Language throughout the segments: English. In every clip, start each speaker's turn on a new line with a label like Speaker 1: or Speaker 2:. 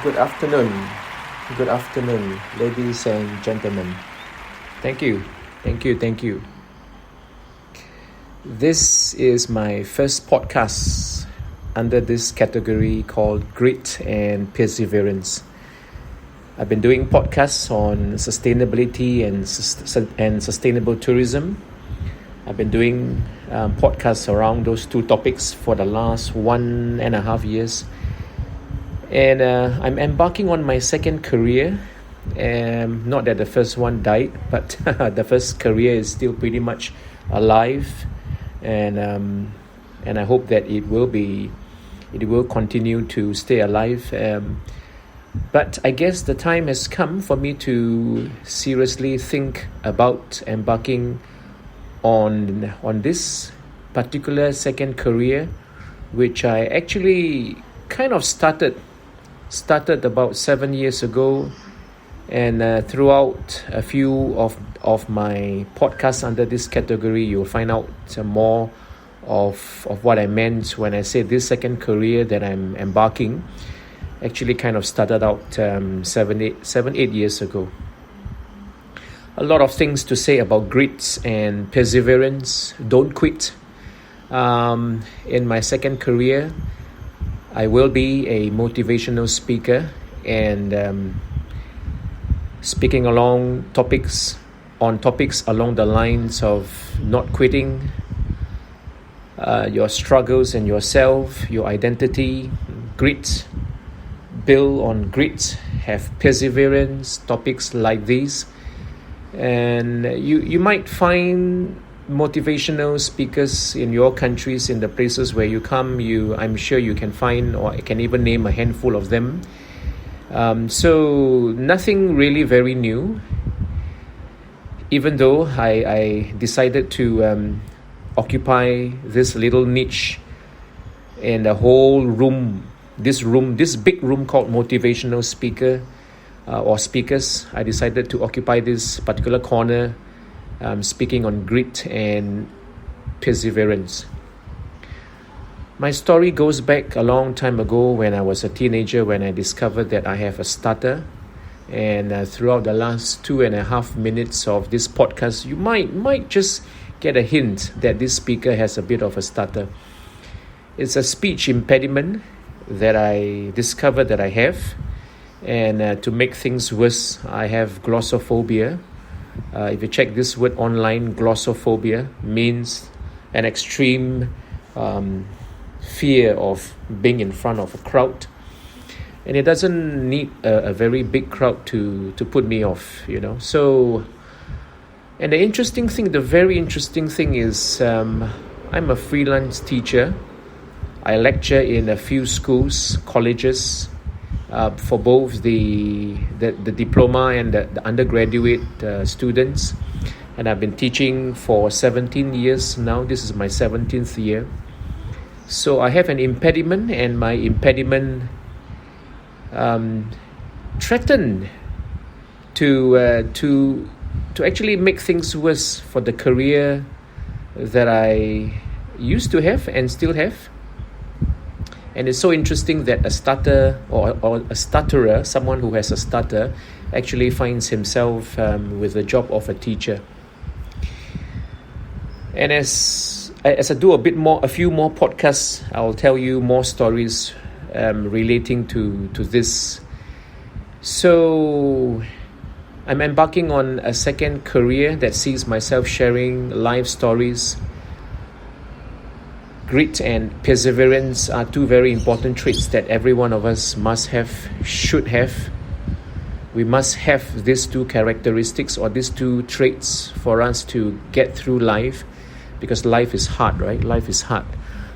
Speaker 1: Good afternoon. Good afternoon, ladies and gentlemen. Thank you. Thank you. Thank you. This is my first podcast under this category called Grit and Perseverance. I've been doing podcasts on sustainability and sustainable tourism. I've been doing podcasts around those two topics for the last 1.5 years. And I'm embarking on my second career. Not that the first one died, but the first career is still pretty much alive, and I hope that it will continue to stay alive. But I guess the time has come for me to seriously think about embarking on this particular second career, which I actually kind of started about 7 years ago, and throughout a few of my podcasts under this category, you'll find out more of what I meant when I say this second career that I'm embarking actually kind of started out 7-8 years ago. A lot of things to say about grit and perseverance. Don't quit. In my second career, I will be a motivational speaker and speaking on topics along the lines of not quitting, your struggles and yourself, your identity, grit, build on grit, have perseverance, topics like these. And you might find motivational speakers in your countries, in the places where you come. I'm sure you can find, or I can even name a handful of them. So nothing really very new, even though I decided to occupy this little niche in the whole room, this big room called motivational speaker or speakers. I decided to occupy this particular corner, speaking on grit and perseverance. My story goes back a long time ago when I was a teenager, when I discovered that I have a stutter. And throughout the last 2.5 minutes of this podcast, you might just get a hint that this speaker has a bit of a stutter. It's a speech impediment that I discovered that I have. And to make things worse, I have glossophobia. If you check this word online, glossophobia means an extreme fear of being in front of a crowd. And it doesn't need a very big crowd to put me off, So, and the very interesting thing is I'm a freelance teacher. I lecture in a few schools, colleges, for both the diploma and the undergraduate students. And I've been teaching for 17 years now. This is my 17th year. So I have an impediment, and my impediment threatened to actually make things worse for the career that I used to have and still have. And it's so interesting that a stutter or a stutterer, someone who has a stutter, actually finds himself with the job of a teacher. And as I do a few more podcasts, I'll tell you more stories relating to this. So I'm embarking on a second career that sees myself sharing life stories. Grit and perseverance are two very important traits that every one of us must have, should have. We must have these two characteristics or these two traits for us to get through life, because life is hard, right? Life is hard.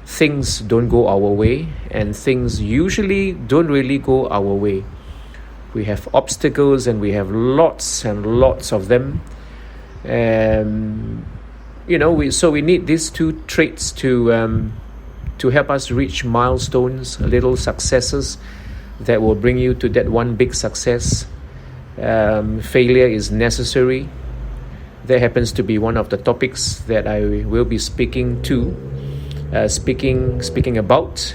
Speaker 1: Things don't go our way, and things usually don't really go our way. We have obstacles, and we have lots and lots of them. We need these two traits to help us reach milestones, little successes that will bring you to that one big success. Failure is necessary. That happens to be one of the topics that I will be speaking about.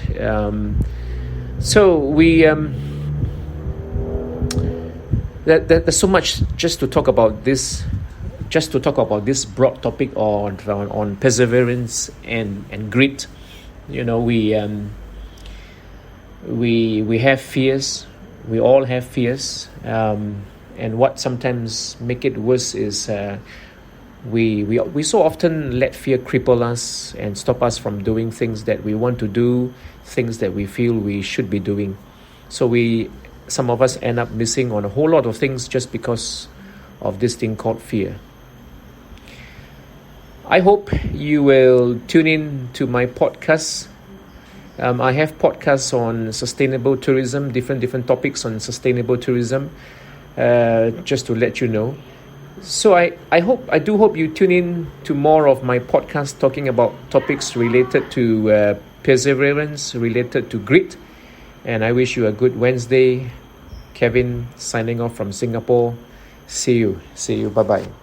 Speaker 1: So we there's so much just to talk about this broad topic on perseverance and grit. We have fears. We all have fears, and what sometimes make it worse is we so often let fear cripple us and stop us from doing things that we want to do, things that we feel we should be doing. So some of us end up missing on a whole lot of things just because of this thing called fear. I hope you will tune in to my podcasts. I have podcasts on sustainable tourism, different topics on sustainable tourism, just to let you know. So I do hope you tune in to more of my podcast talking about topics related to perseverance, related to grit. And I wish you a good Wednesday. Kevin signing off from Singapore. See you. Bye-bye.